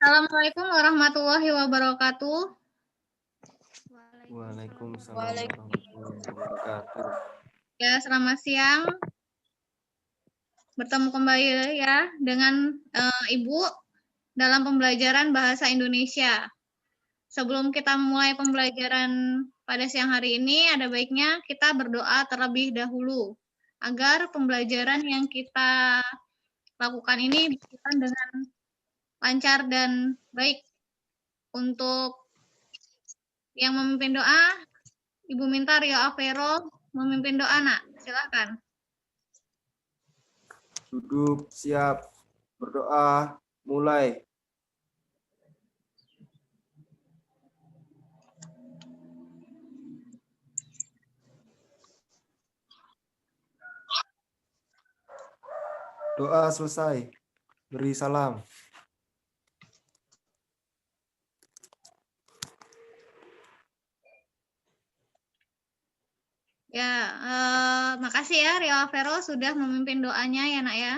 Assalamualaikum warahmatullahi wabarakatuh. Waalaikumsalam warahmatullahi wabarakatuh. Ya, selamat siang. Bertemu kembali ya dengan Ibu dalam pembelajaran bahasa Indonesia. Sebelum kita mulai pembelajaran pada siang hari ini, ada baiknya kita berdoa terlebih dahulu agar pembelajaran yang kita lakukan ini berjalan dengan lancar dan baik. Untuk yang memimpin doa, Ibu minta Rio Avero memimpin doa, Nak. Silakan. Duduk, siap, berdoa, mulai. Doa selesai, beri salam. Ya, makasih ya Rio Avero sudah memimpin doanya ya, Nak ya.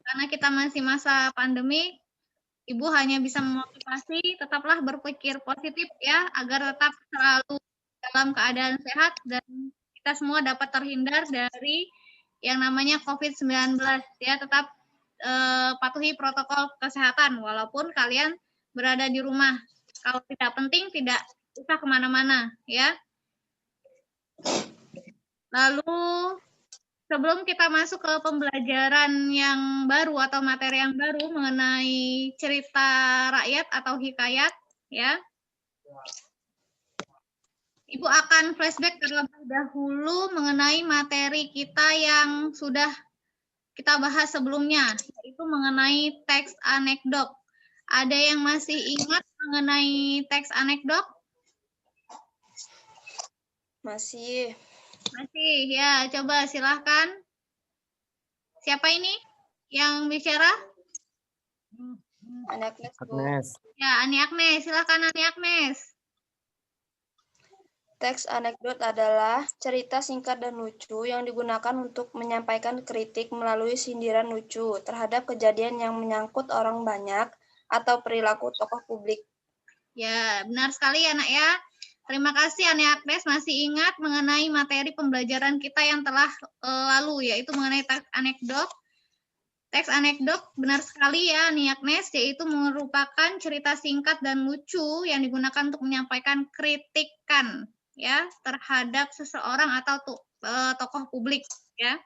Karena kita masih masa pandemi, Ibu hanya bisa memotivasi, tetaplah berpikir positif ya, agar tetap selalu dalam keadaan sehat dan kita semua dapat terhindar dari yang namanya COVID-19 ya. Tetap patuhi protokol kesehatan walaupun kalian berada di rumah. Kalau tidak penting tidak usah kemana-mana ya. Lalu sebelum kita masuk ke pembelajaran yang baru atau materi yang baru mengenai cerita rakyat atau hikayat, ya, Ibu akan flashback terlebih dahulu mengenai materi kita yang sudah kita bahas sebelumnya, yaitu mengenai teks anekdot. Ada yang masih ingat mengenai teks anekdot? Masih. Masih, ya. Coba silahkan. Siapa ini yang bicara? Agnes, Bu. Agnes. Ya, Ani Agnes. Silahkan Ani Agnes. Teks anekdot adalah cerita singkat dan lucu yang digunakan untuk menyampaikan kritik melalui sindiran lucu terhadap kejadian yang menyangkut orang banyak atau perilaku tokoh publik. Ya, benar sekali ya, Nak ya. Terima kasih Ani Agnes masih ingat mengenai materi pembelajaran kita yang telah lalu, yaitu mengenai teks anekdot. Teks anekdot benar sekali ya, Ani Agnes, yaitu merupakan cerita singkat dan lucu yang digunakan untuk menyampaikan kritikan ya terhadap seseorang atau tokoh publik ya.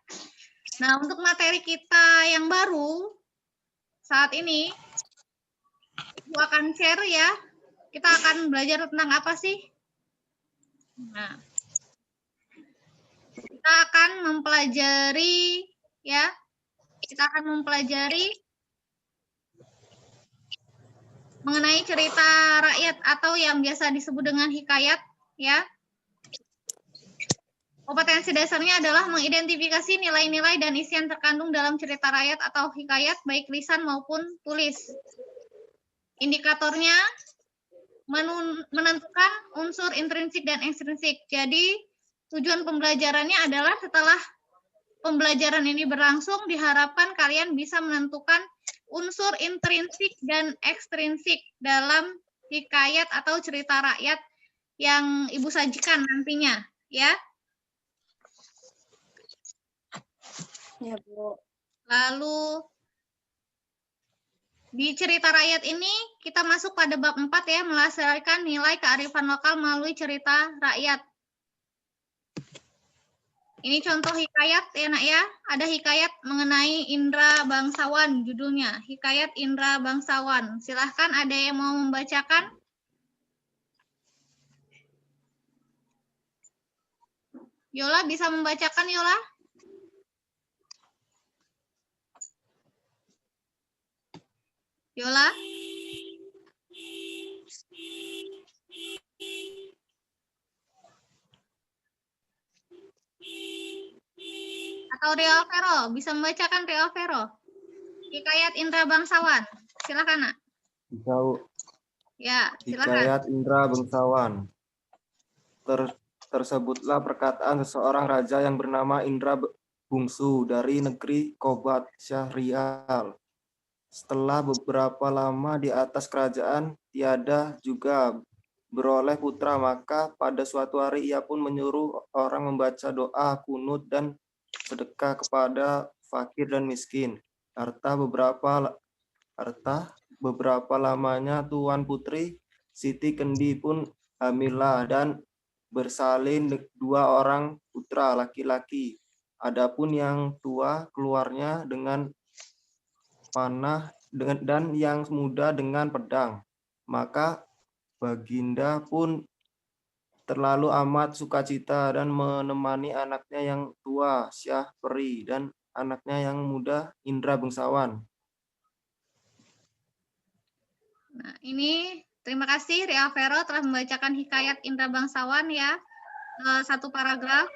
Nah, untuk materi kita yang baru saat ini, Ibu akan share ya. Kita akan belajar tentang apa sih? Nah, kita akan mempelajari ya. Kita akan mempelajari mengenai cerita rakyat atau yang biasa disebut dengan hikayat ya. Kompetensi dasarnya adalah mengidentifikasi nilai-nilai dan isi yang terkandung dalam cerita rakyat atau hikayat baik lisan maupun tulis. Indikatornya menentukan unsur intrinsik dan ekstrinsik. Jadi tujuan pembelajarannya adalah setelah pembelajaran ini berlangsung diharapkan kalian bisa menentukan unsur intrinsik dan ekstrinsik dalam hikayat atau cerita rakyat yang Ibu sajikan nantinya, ya. Ya, Bu. Lalu di cerita rakyat ini kita masuk pada bab 4 ya, melestarikan nilai kearifan lokal melalui cerita rakyat. Ini contoh hikayat ya, Nak ya. Ada hikayat mengenai Indra Bangsawan judulnya. Hikayat Indra Bangsawan. Silahkan ada yang mau membacakan? Yola bisa membacakan, Yola? Yola? Atau Rio Vero? Bisa membacakan Rio Vero? Hikayat Indra Bangsawan. Silakan, Nak. Bisa. Ya, silakan. Hikayat Indra Bangsawan. Tersebutlah perkataan seseorang raja yang bernama Indra Bungsu dari negeri Kobat Syahrial. Setelah beberapa lama di atas kerajaan, tiada juga beroleh putra, maka pada suatu hari ia pun menyuruh orang membaca doa, kunut, dan sedekah kepada fakir dan miskin. Harta beberapa lamanya Tuan Putri Siti Kendi pun hamilah dan bersalin 2 orang putra laki-laki. Adapun yang tua keluarnya dengan panah dan yang muda dengan pedang. Maka Baginda pun terlalu amat sukacita dan menemani anaknya yang tua Syah Peri dan anaknya yang muda Indra Bangsawan. Nah, ini terima kasih Ria Vero telah membacakan hikayat Indra Bangsawan ya. Satu paragraf.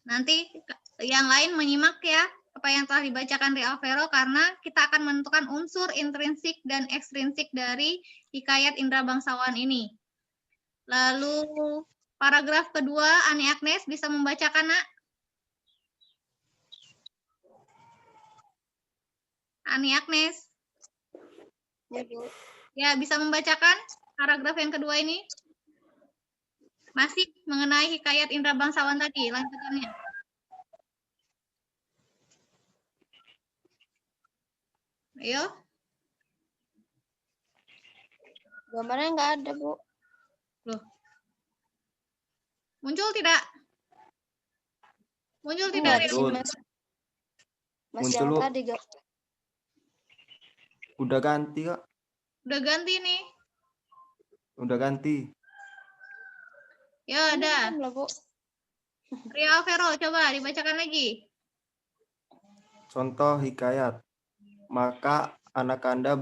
Nanti yang lain menyimak ya apa yang telah dibacakan Ria Vero karena kita akan menentukan unsur intrinsik dan ekstrinsik dari hikayat Indra Bangsawan ini. Lalu paragraf kedua, Ani Agnes bisa membacakan, Nak? Ani Agnes. Ya, Bu. Ya, bisa membacakan paragraf yang kedua ini? Masih mengenai hikayat Indra Bangsawan tadi, lanjutannya. Ayo. Gambarnya nggak ada, Bu. Loh. Muncul tidak? Muncul tidak? Muncul. Mas Muncul, yang Bu. tadi gambar. Udah ganti, Kak. Udah ganti nih. Udah ganti. Ya, ada. Belum, Bu. Ria Vero, coba dibacakan lagi. Contoh hikayat. Maka anak Anda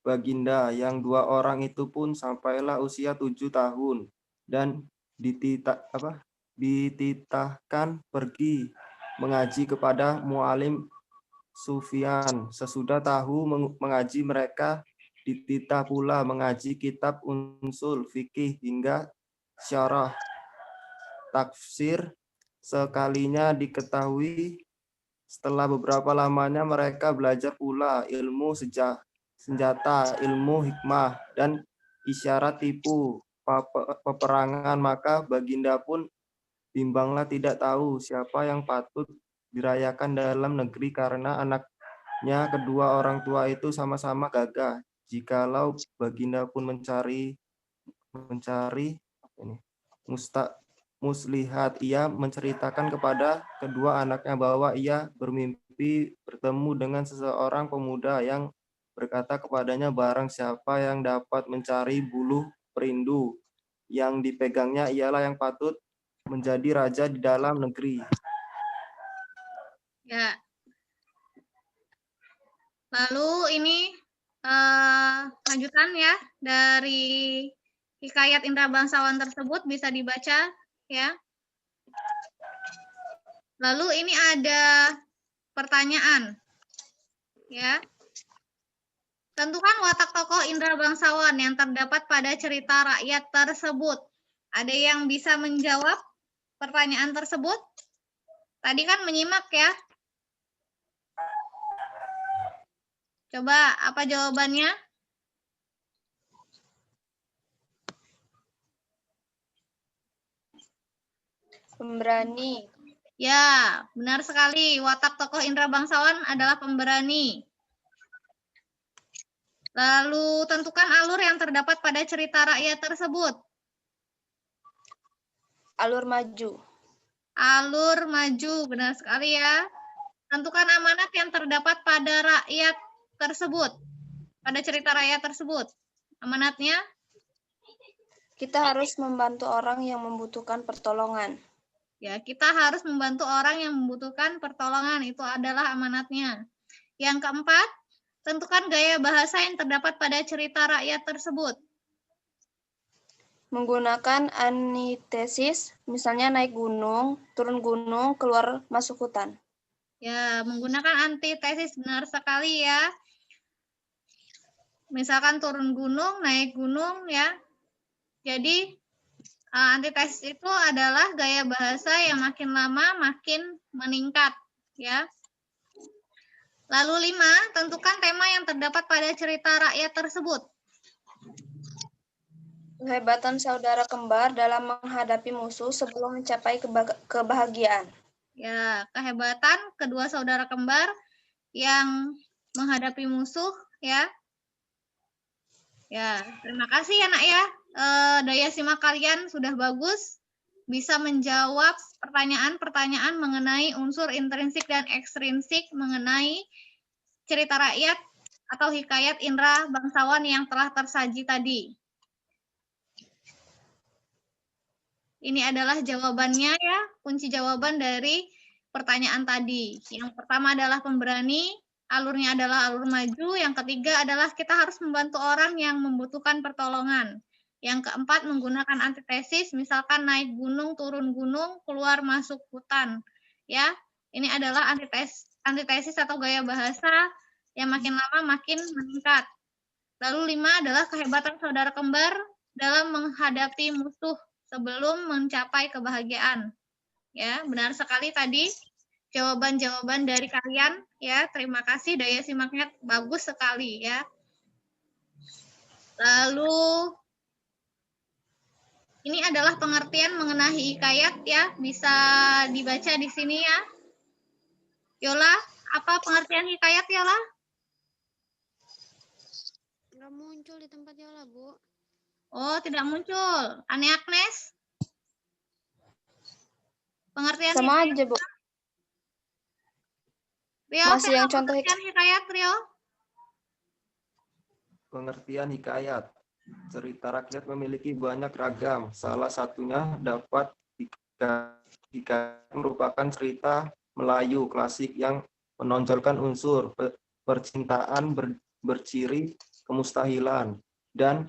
Baginda yang 2 orang itu pun sampailah usia 7 tahun dan dititahkan pergi mengaji kepada Mualim Sufyan. Sesudah tahu mengaji mereka dititah pula mengaji kitab usul fikih hingga syarah tafsir. Sekalinya diketahui, setelah beberapa lamanya mereka belajar pula ilmu senjata, ilmu hikmah, dan isyarat tipu peperangan. Maka Baginda pun bimbanglah tidak tahu siapa yang patut dirayakan dalam negeri karena anaknya kedua orang tua itu sama-sama gagah. Jikalau Baginda pun mencari muslihat, ia menceritakan kepada kedua anaknya bahwa ia bermimpi bertemu dengan seseorang pemuda yang berkata kepadanya, barang siapa yang dapat mencari buluh perindu yang dipegangnya ialah yang patut menjadi raja di dalam negeri. Ya. Lalu ini lanjutan ya dari hikayat Indra Bangsawan tersebut bisa dibaca ya. Lalu ini ada pertanyaan ya. Tentukan watak tokoh Indra Bangsawan yang terdapat pada cerita rakyat tersebut. Ada yang bisa menjawab pertanyaan tersebut? Tadi kan menyimak ya. Coba apa jawabannya? Pemberani. Ya, benar sekali. Watak tokoh Indra Bangsawan adalah pemberani. Lalu tentukan alur yang terdapat pada cerita rakyat tersebut. Alur maju. Alur maju, benar sekali ya. Tentukan amanat yang terdapat pada rakyat tersebut. Pada cerita rakyat tersebut. Amanatnya? Kita harus membantu orang yang membutuhkan pertolongan. Ya, kita harus membantu orang yang membutuhkan pertolongan. Itu adalah amanatnya. Yang keempat, tentukan gaya bahasa yang terdapat pada cerita rakyat tersebut. Menggunakan antitesis, misalnya naik gunung, turun gunung, keluar masuk hutan. Ya, menggunakan antitesis benar sekali ya. Misalkan turun gunung, naik gunung ya. Jadi antitesis itu adalah gaya bahasa yang makin lama makin meningkat ya. Lalu 5, tentukan tema yang terdapat pada cerita rakyat tersebut. Kehebatan saudara kembar dalam menghadapi musuh sebelum mencapai kebahagiaan. Ya, kehebatan kedua saudara kembar yang menghadapi musuh, ya. Ya, terima kasih ya, Nak ya. Daya simak kalian sudah bagus. Bisa menjawab pertanyaan-pertanyaan mengenai unsur intrinsik dan ekstrinsik mengenai cerita rakyat atau hikayat indra bangsawan yang telah tersaji tadi. Ini adalah jawabannya ya, kunci jawaban dari pertanyaan tadi. Yang pertama adalah pemberani, alurnya adalah alur maju. Yang ketiga adalah kita harus membantu orang yang membutuhkan pertolongan. Yang keempat menggunakan antitesis, misalkan naik gunung, turun gunung, keluar masuk hutan. Ya, ini adalah antitesis atau gaya bahasa yang makin lama makin meningkat. Lalu 5 adalah kehebatan saudara kembar dalam menghadapi musuh sebelum mencapai kebahagiaan. Ya, benar sekali tadi jawaban-jawaban dari kalian ya. Terima kasih, daya simaknya bagus sekali ya. Lalu ini adalah pengertian mengenai hikayat ya, bisa dibaca di sini ya. Yola, apa pengertian hikayat Yola? Nggak muncul di tempat Yola, Bu. Oh, tidak muncul. Ane Agnes? Pengertian Sama hikayat. aja, Bu. Rio, Masih yang contoh pengertian hikayat, Rio? Pengertian hikayat. Cerita rakyat memiliki banyak ragam. Salah satunya dapat hikayat merupakan cerita Melayu klasik yang menonjolkan unsur percintaan berciri kemustahilan dan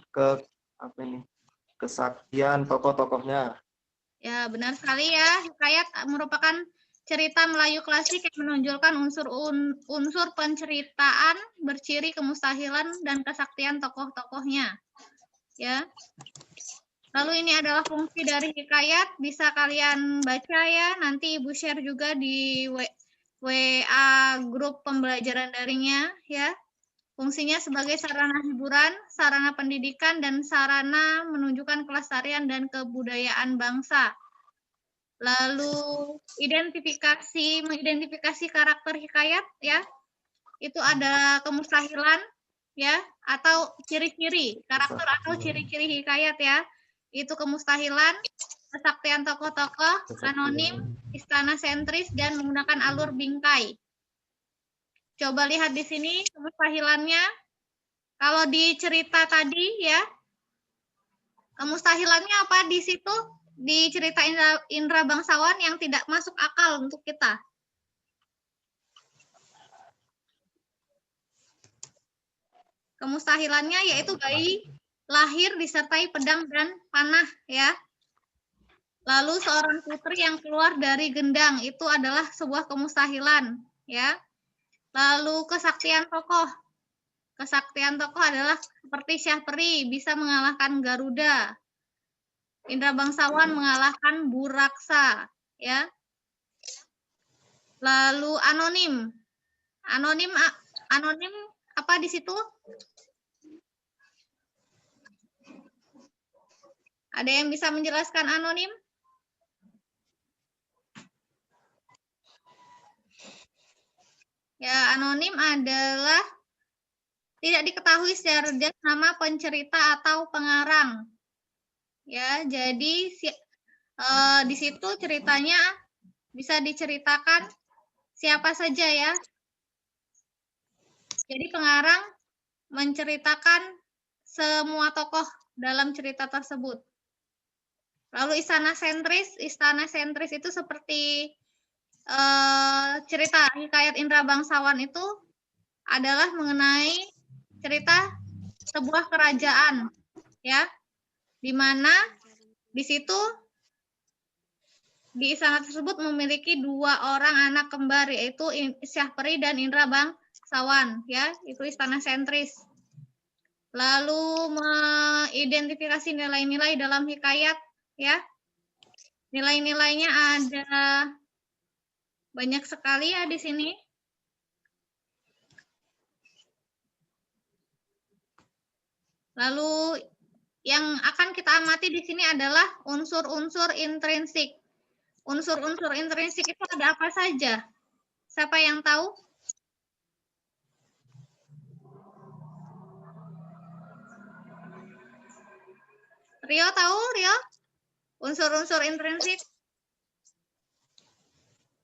kesaktian tokoh-tokohnya. Ya, benar sekali ya. Hikayat merupakan cerita Melayu klasik yang menonjolkan unsur penceritaan berciri kemustahilan dan kesaktian tokoh-tokohnya. Ya. Lalu ini adalah fungsi dari hikayat, bisa kalian baca ya. Nanti Ibu share juga di WA grup pembelajaran daringnya ya. Fungsinya sebagai sarana hiburan, sarana pendidikan, dan sarana menunjukkan kelestarian dan kebudayaan bangsa. Lalu mengidentifikasi karakter hikayat ya. Itu ada kemustahilan ya, atau ciri-ciri karakter atau ciri-ciri hikayat ya. Itu kemustahilan, kesaktian tokoh-tokoh, anonim, istana sentris, dan menggunakan alur bingkai. Coba lihat di sini kemustahilannya. Kalau di cerita tadi ya, kemustahilannya apa di situ? Di cerita indra bangsawan yang tidak masuk akal untuk kita. Kemustahilannya yaitu bayi lahir disertai pedang dan panah ya. Lalu seorang putri yang keluar dari gendang itu adalah sebuah kemustahilan ya. Lalu kesaktian tokoh. Kesaktian tokoh adalah seperti Syahperi bisa mengalahkan Garuda. Indra bangsawan mengalahkan Buraksa ya. Lalu anonim. Anonim apa di situ? Ada yang bisa menjelaskan anonim? Ya, anonim adalah tidak diketahui secara jelas nama pencerita atau pengarang. Ya, jadi di situ ceritanya bisa diceritakan siapa saja ya. Jadi pengarang menceritakan semua tokoh dalam cerita tersebut. Lalu istana sentris itu seperti cerita hikayat indra bangsawan itu adalah mengenai cerita sebuah kerajaan ya, di mana di situ di istana tersebut memiliki 2 orang anak kembar, yaitu Syahperi dan Indra Bangsawan ya, itu istana sentris. Lalu mengidentifikasi nilai-nilai dalam hikayat ya. Nilai-nilainya ada banyak sekali ya di sini. Lalu yang akan kita amati di sini adalah unsur-unsur intrinsik. Unsur-unsur intrinsik itu ada apa saja? Siapa yang tahu? Rio tahu, Rio? Unsur-unsur intrinsik?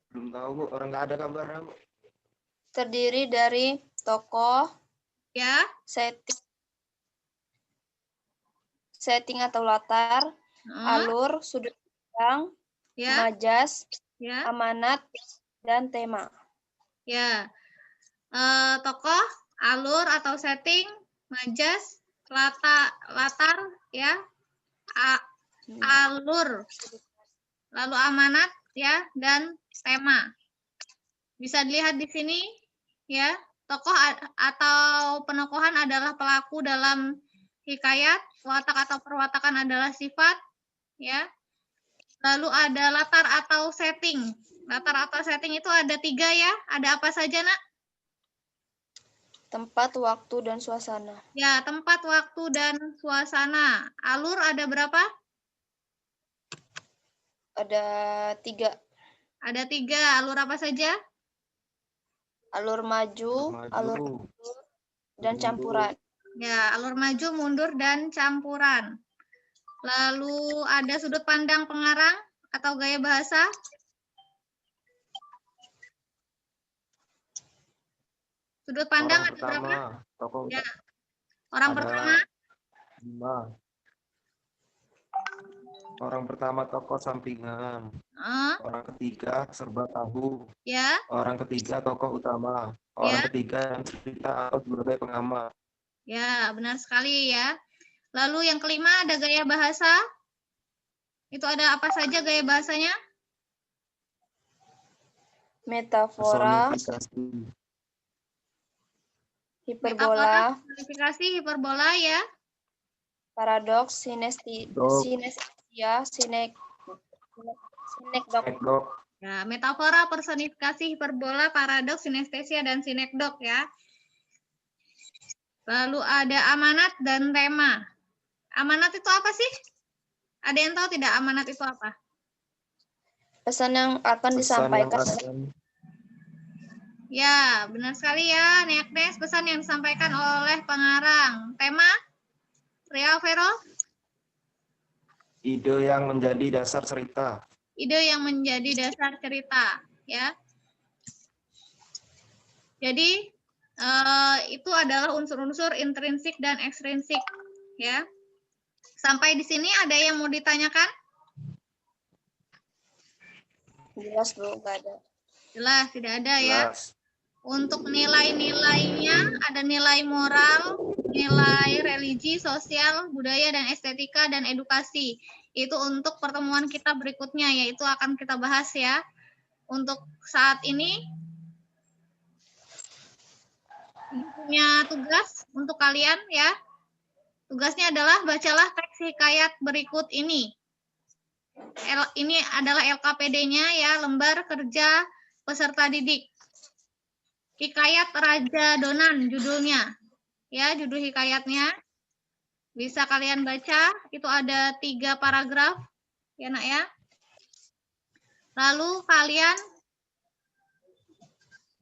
Belum tahu, Bu. Orang nggak ada gambarnya, Bu. Terdiri dari tokoh, Ya, setting atau latar, alur, sudut pandang, ya, majas, ya, amanat, dan tema. ya. Tokoh, alur atau setting, majas, latar, ya, alur, lalu amanat, ya, dan tema. Bisa dilihat di sini, ya, tokoh atau penokohan adalah pelaku dalam hikayat, watak atau perwatakan adalah sifat, ya. Lalu ada latar atau setting. Latar atau setting itu ada 3 ya. Ada apa saja, Nak? Tempat, waktu, dan suasana. Ya, tempat, waktu, dan suasana. Alur ada berapa? Ada 3. Ada 3. Alur apa saja? Alur maju, alur mundur, dan campuran. Ya, alur maju, mundur, dan campuran. Lalu ada sudut pandang pengarang atau gaya bahasa. Sudut pandang ada berapa? Tokoh Ya. Orang ada pertama. 5. Orang pertama tokoh sampingan. Orang ketiga serba tahu. Ya. Orang ketiga tokoh utama. Orang Ya. ketiga yang cerita atau sebagai pengamat. Ya, benar sekali ya. Lalu yang kelima ada gaya bahasa. Itu ada apa saja gaya bahasanya? Metafora, hiperbola, personifikasi, hiperbola ya. paradoks, sinestesia, sinekdok. Ya, metafora, personifikasi, hiperbola, paradoks, sinestesia, dan sinekdok ya. Lalu ada amanat dan tema. Amanat itu apa sih? Ada yang tahu tidak amanat itu apa? Pesan yang akan disampaikan. Ya, benar sekali ya, Agnes. Pesan yang disampaikan oleh pengarang. Tema? Ria Vero? Ide yang menjadi dasar cerita. Ide yang menjadi dasar cerita, ya. Jadi itu adalah unsur-unsur intrinsik dan ekstrinsik, ya. Sampai di sini ada yang mau ditanyakan? Jelas, Bu, nggak ada. Jelas, tidak ada ya. Jelas. Untuk nilai-nilainya ada nilai moral, nilai religi, sosial, budaya, dan estetika, dan edukasi. Itu untuk pertemuan kita berikutnya, yaitu akan kita bahas ya. Untuk saat ini, punya tugas untuk kalian ya. Tugasnya adalah bacalah teks hikayat berikut ini. Ini adalah LKPD-nya ya, lembar kerja peserta didik. Hikayat Raja Donan judulnya. Ya, judul hikayatnya. Bisa kalian baca, itu ada 3 paragraf. Ya, Nak ya. Lalu kalian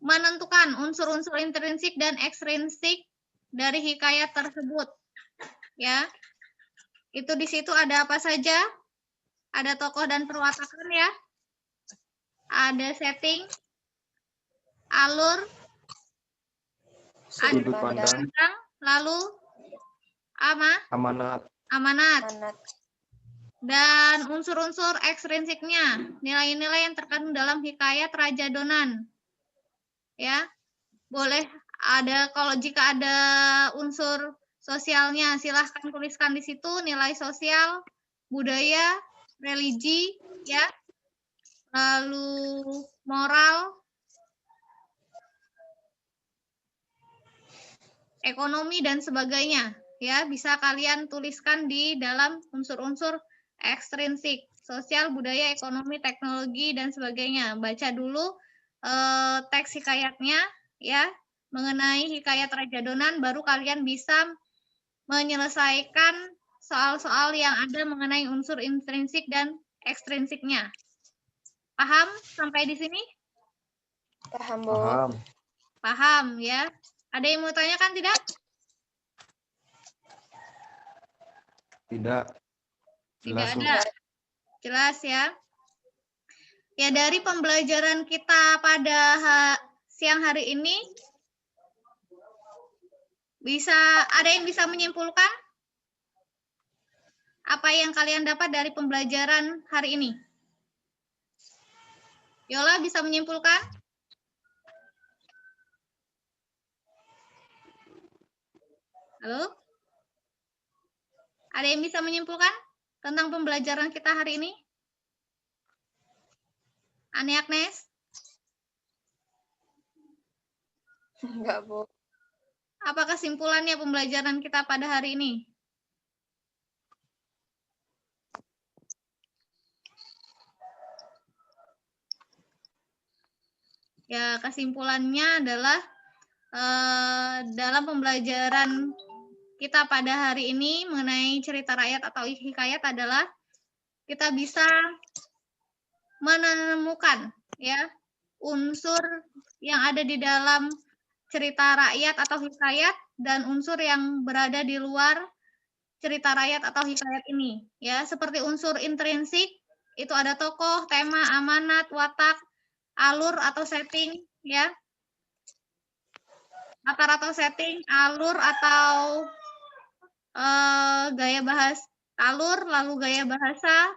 menentukan unsur-unsur intrinsik dan ekstrinsik dari hikayat tersebut. Ya. Itu di situ ada apa saja? Ada tokoh dan perwatakan ya. Ada setting, alur, sudut pandang, lalu amanat. Dan unsur-unsur ekstrinsiknya, nilai-nilai yang terkandung dalam hikayat Raja Donan. Ya. Boleh ada, kalau jika ada unsur sosialnya silahkan tuliskan di situ, nilai sosial, budaya, religi ya. Lalu moral, ekonomi, dan sebagainya. Ya, bisa kalian tuliskan di dalam unsur-unsur ekstrinsik, sosial, budaya, ekonomi, teknologi, dan sebagainya. Baca dulu teks hikayatnya, ya, mengenai hikayat Raja Donan, baru kalian bisa menyelesaikan soal-soal yang ada mengenai unsur intrinsik dan ekstrinsiknya. Paham sampai di sini? Paham, Bu. Paham. Paham ya. Ada yang mau tanyakan tidak? Tidak. Tidak Jelas, Bu. ada. Jelas ya. Ya, dari pembelajaran kita pada siang hari ini, ada yang bisa menyimpulkan apa yang kalian dapat dari pembelajaran hari ini? Yola bisa menyimpulkan? Halo? Ada yang bisa menyimpulkan tentang pembelajaran kita hari ini? Ani Agnes? Enggak, Bu. Apa kesimpulannya pembelajaran kita pada hari ini? Ya, kesimpulannya adalah dalam pembelajaran kita pada hari ini mengenai cerita rakyat atau hikayat adalah kita bisa menemukan ya unsur yang ada di dalam cerita rakyat atau hikayat dan unsur yang berada di luar cerita rakyat atau hikayat ini ya, seperti unsur intrinsik itu ada tokoh, tema, amanat, watak, alur atau setting ya. Latar atau setting, alur atau gaya bahasa, alur lalu gaya bahasa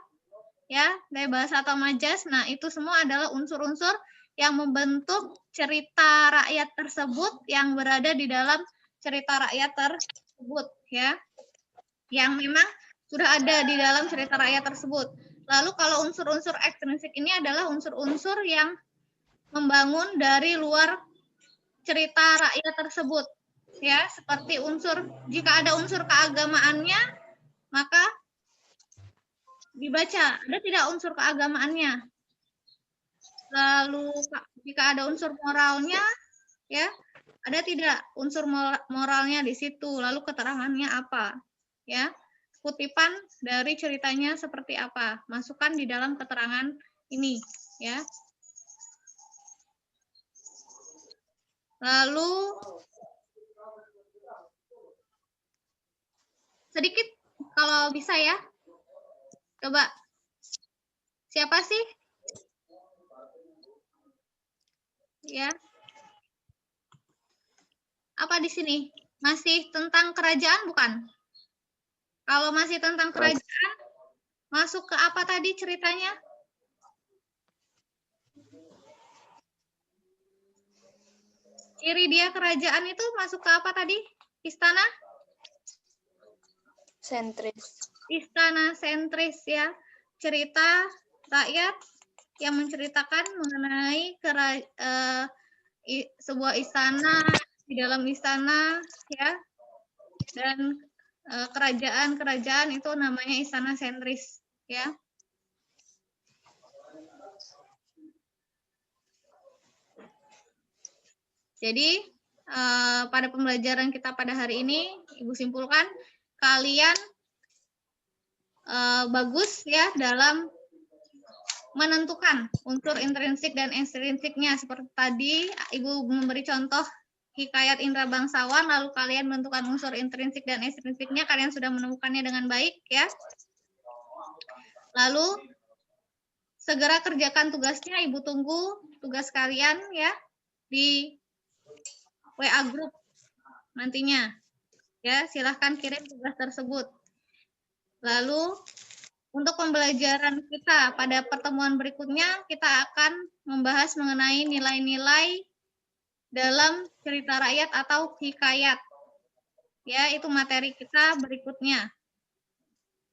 ya, gaya bahasa atau majas. Nah, itu semua adalah unsur-unsur yang membentuk cerita rakyat tersebut yang berada di dalam cerita rakyat tersebut ya. Yang memang sudah ada di dalam cerita rakyat tersebut. Lalu kalau unsur-unsur ekstrinsik ini adalah unsur-unsur yang membangun dari luar cerita rakyat tersebut. Ya, seperti jika ada unsur keagamaannya, maka dibaca, ada tidak unsur keagamaannya. Lalu jika ada unsur moralnya, ya, ada tidak unsur moralnya di situ, lalu keterangannya apa, ya, kutipan dari ceritanya seperti apa, masukkan di dalam keterangan ini, ya. Lalu sedikit kalau bisa ya, coba siapa sih, ya? Apa di sini? Masih tentang kerajaan bukan? Kalau masih tentang kerajaan, masuk ke apa tadi ceritanya? Ciri dia kerajaan itu masuk ke apa tadi? Istana? Sentris. Istana sentris ya. Cerita rakyat yang menceritakan mengenai sebuah istana, di dalam istana ya. Dan kerajaan-kerajaan itu namanya istana sentris ya. Jadi pada pembelajaran kita pada hari ini, Ibu simpulkan kalian bagus ya dalam menentukan unsur intrinsik dan ekstrinsiknya. Seperti tadi Ibu memberi contoh hikayat Indra Bangsawan, lalu kalian menentukan unsur intrinsik dan ekstrinsiknya, kalian sudah menemukannya dengan baik ya. Lalu segera kerjakan tugasnya, Ibu tunggu tugas kalian ya di WA group nantinya. Ya, silahkan kirim tugas tersebut. Lalu untuk pembelajaran kita pada pertemuan berikutnya, kita akan membahas mengenai nilai-nilai dalam cerita rakyat atau hikayat. Ya, itu materi kita berikutnya.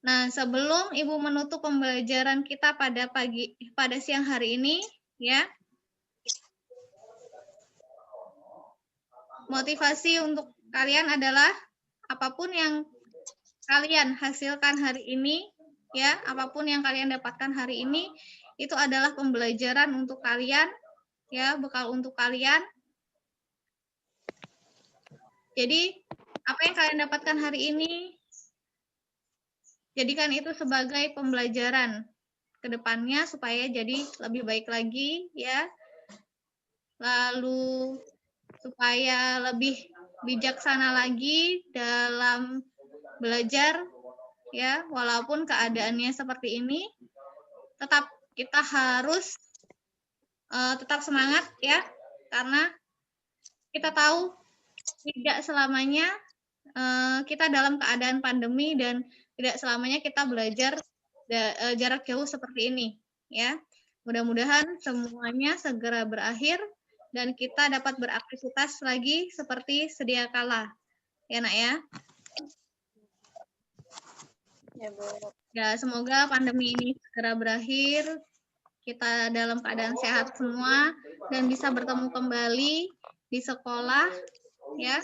Nah, sebelum Ibu menutup pembelajaran kita pada siang hari ini, ya, motivasi untuk kalian adalah apapun yang kalian hasilkan hari ini, ya, apapun yang kalian dapatkan hari ini, itu adalah pembelajaran untuk kalian, ya, bekal untuk kalian. Jadi, Apa yang kalian dapatkan hari ini, jadikan itu sebagai pembelajaran ke depannya supaya jadi lebih baik lagi ya. Lalu supaya lebih bijaksana lagi dalam belajar ya, walaupun keadaannya seperti ini, tetap kita harus tetap semangat ya, karena kita tahu tidak selamanya kita dalam keadaan pandemi dan tidak selamanya kita belajar jarak jauh seperti ini ya. Mudah-mudahan semuanya segera berakhir dan kita dapat beraktivitas lagi seperti sedia kala. Ya, Nak ya. Ya, Bu. Ya, semoga pandemi ini segera berakhir. Kita dalam keadaan sehat semua dan bisa bertemu kembali di sekolah ya.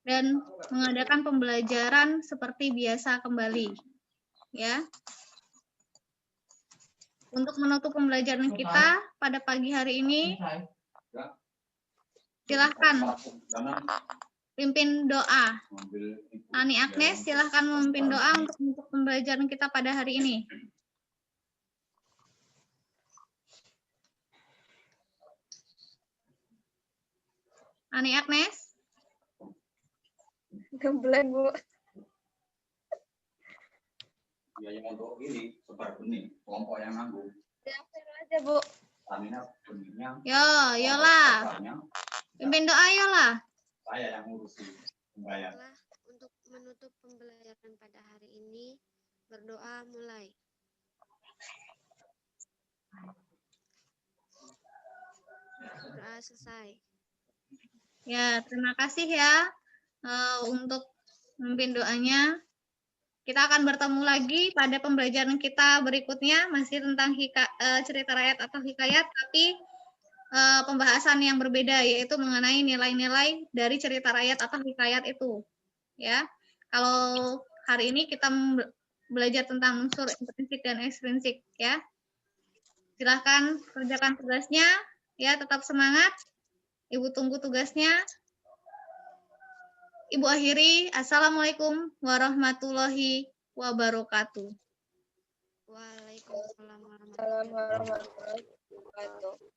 Dan mengadakan pembelajaran seperti biasa kembali. Ya. Untuk menutup pembelajaran kita pada pagi hari ini, silahkan pimpin doa. Ani Agnes, silahkan memimpin doa untuk pembelajaran kita pada hari ini. Ani Agnes? Gembleng, Bu. Ya yang untuk ini sebar benih kelompok yang nanggung. Diambil aja, Bu. Tamina benihnya. Yola. Pimpin doa Yola. Saya yang ngurusin membayar. Untuk menutup pembelajaran pada hari ini, berdoa mulai. Doa selesai. Ya, terima kasih ya untuk memimpin doanya. Kita akan bertemu lagi pada pembelajaran kita berikutnya, masih tentang cerita rakyat atau hikayat, tapi pembahasan yang berbeda, yaitu mengenai nilai-nilai dari cerita rakyat atau hikayat itu. Ya, kalau hari ini kita belajar tentang unsur intrinsik dan ekstrinsik, ya. Silahkan kerjakan tugasnya, ya, tetap semangat. Ibu tunggu tugasnya. Ibu akhiri, Assalamualaikum warahmatullahi wabarakatuh. Waalaikumsalam warahmatullahi Assalamualaikum warahmatullahi wabarakatuh.